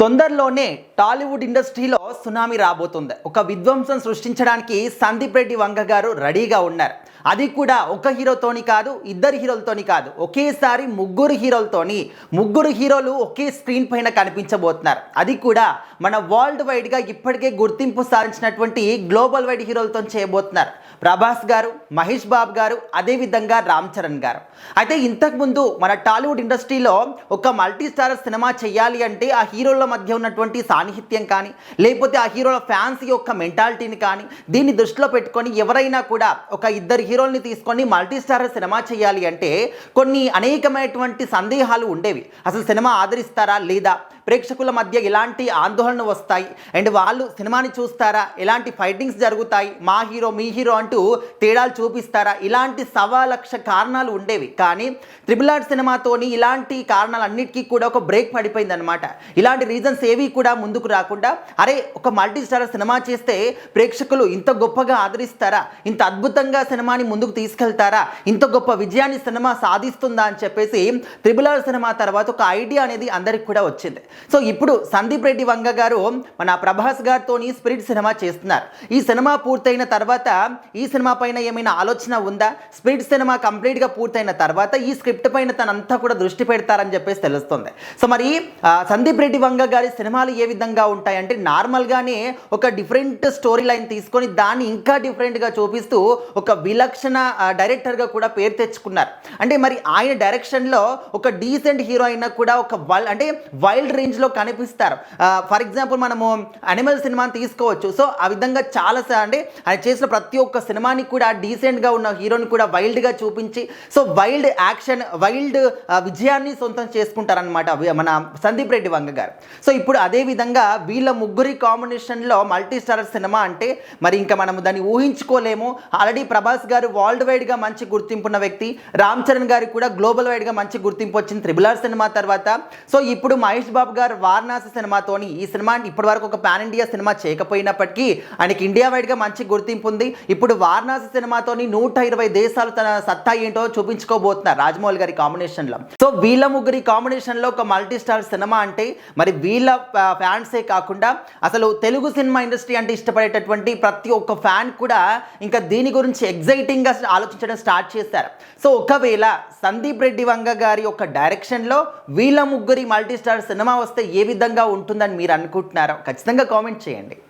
తొందరలోనే టాలీవుడ్ ఇండస్ట్రీలో సునామీ రాబోతుంది. ఒక విధ్వంసం సృష్టించడానికి సందీప్ రెడ్డి వంగ గారు రెడీగా ఉన్నారు. అది కూడా ఒక హీరోతోని కాదు, ఇద్దరు హీరోలతోని కాదు, ఒకేసారి ముగ్గురు హీరోలు ఒకే స్క్రీన్ పైన కనిపించబోతున్నారు. అది కూడా మన వరల్డ్ వైడ్గా ఇప్పటికే గుర్తింపు సాధించినటువంటి గ్లోబల్ వైడ్ హీరోలతో చేయబోతున్నారు. ప్రభాస్ గారు, మహేష్ బాబు గారు, అదేవిధంగా రామ్ చరణ్ గారు. అయితే ఇంతకుముందు మన టాలీవుడ్ ఇండస్ట్రీలో ఒక మల్టీ స్టారర్ సినిమా చేయాలి అంటే ఆ హీరోల మధ్య ఉన్నటువంటి సాన్నిహిత్యం కానీ, లేకపోతే ఆ హీరోల ఫ్యాన్స్ యొక్క మెంటాలిటీని కానీ దీన్ని దృష్టిలో పెట్టుకొని ఎవరైనా కూడా ఒక ఇద్దరు హీరోల్ని తీసుకొని మల్టీ స్టారర్ సినిమా చేయాలి అంటే కొన్ని అనేకమైనటువంటి సందేహాలు ఉండేవి. అసలు సినిమా ఆదరిస్తారా లేదా, ప్రేక్షకుల మధ్య ఎలాంటి ఆందోళన వస్తాయి, అండ్ వాళ్ళు సినిమాని చూస్తారా, ఎలాంటి ఫైటింగ్స్ జరుగుతాయి, మా హీరో మీ హీరో అంటూ తేడాలు చూపిస్తారా, ఇలాంటి 1,15,00,000 కారణాలు ఉండేవి. కానీ RRR సినిమాతోని ఇలాంటి కారణాలన్నిటికీ కూడా ఒక బ్రేక్ పడిపోయింది అనమాట. ఇలాంటి రీజన్స్ ఏవి కూడా ముందుకు రాకుండా, అరే ఒక మల్టీ స్టారర్ సినిమా చేస్తే ప్రేక్షకులు ఇంత గొప్పగా ఆదరిస్తారా, ఇంత అద్భుతంగా సినిమాని ముందుకు తీసుకెళ్తారా, ఇంత గొప్ప విజయాన్ని సినిమా సాధిస్తుందా అని చెప్పేసి RRR సినిమా తర్వాత ఒక ఐడియా అనేది అందరికి కూడా వచ్చింది. సో ఇప్పుడు సందీప్ రెడ్డి వంగ గారు మన ప్రభాస్ గారితో స్పిరిట్ సినిమా చేస్తున్నారు. ఈ సినిమా పూర్తయిన తర్వాత ఈ సినిమా పైన ఏమైనా ఆలోచన ఉందా, స్పిరిట్ సినిమా కంప్లీట్గా పూర్తయిన తర్వాత ఈ స్క్రిప్ట్ పైన తనంతా కూడా దృష్టి పెడతారని చెప్పేసి తెలుస్తుంది. సో మరి సందీప్ రెడ్డి వంగ గారి సినిమాలు ఏ విధంగా ఉంటాయంటే నార్మల్గానే ఒక డిఫరెంట్ స్టోరీ లైన్ తీసుకొని దాన్ని ఇంకా డిఫరెంట్గా చూపిస్తూ ఒక విలక్షణ డైరెక్టర్గా కూడా పేరు తెచ్చుకున్నారు. అంటే మరి ఆయన డైరెక్షన్లో ఒక డీసెంట్ హీరో అయినా కూడా ఒక వైల్డ్ రేంజ్లో కనిపిస్తారు. ఫర్ ఎగ్జాంపుల్ మనము అనిమల్ సినిమాని తీసుకోవచ్చు. సో ఆ విధంగా చాలా అంటే ఆయన చేసిన ప్రతి ఒక్క సినిమాని కూడా డీసెంట్గా ఉన్న హీరోని కూడా వైల్డ్గా చూపించి సో వైల్డ్ యాక్షన్, వైల్డ్ విజయాన్ని సొంతం చేసుకుంటారనమాట మన సందీప్ రెడ్డి వంగ గారు. సో ఇప్పుడు అదే విధంగా వీళ్ళ ముగ్గురి కాంబినేషన్లో మల్టీ స్టారర్ సినిమా అంటే మరి ఇంకా మనము దాన్ని ఊహించుకోలేము. ఆల్రెడీ ప్రభాస్ గారు వరల్డ్ వైడ్గా మంచి గుర్తింపున్న వ్యక్తి, రామ్ చరణ్ గారికి కూడా గ్లోబల్ వైడ్గా మంచి గుర్తింపు వచ్చింది RRR సినిమా తర్వాత. సో ఇప్పుడు మహేష్ బాబు గారు వారణాసి సినిమాతోని ఈ సినిమా ఇప్పటి వరకు ఒక పాన్ ఇండియా సినిమా చేయకపోయినప్పటికీ ఆయనకి ఇండియా వైడ్గా మంచి గుర్తింపు ఉంది. ఇప్పుడు వారణాసి సినిమాతోని 120 దేశాలు తన సత్తా ఏంటో చూపించుకోబోతున్నారు రాజమౌళి గారి కాంబినేషన్లో. సో వీళ్ళ ముగ్గురి కాంబినేషన్లో ఒక మల్టీ స్టార్ సినిమా అంటే మరి వీళ్ళ ఫ్యాన్సే కాకుండా అసలు తెలుగు సినిమా ఇండస్ట్రీ అంటే ఇష్టపడేటటువంటి ప్రతి ఒక్క ఫ్యాన్ కూడా ఇంకా దీని గురించి ఎగ్జైటింగ్గా ఆలోచించడం స్టార్ట్ చేశారు. సో ఒకవేళ సందీప్ రెడ్డి వంగ గారి యొక్క డైరెక్షన్లో వీళ్ళ ముగ్గురి మల్టీ స్టార్ సినిమా వస్తే ఏ విధంగా ఉంటుందని మీరు అనుకుంటున్నారో ఖచ్చితంగా కామెంట్ చేయండి.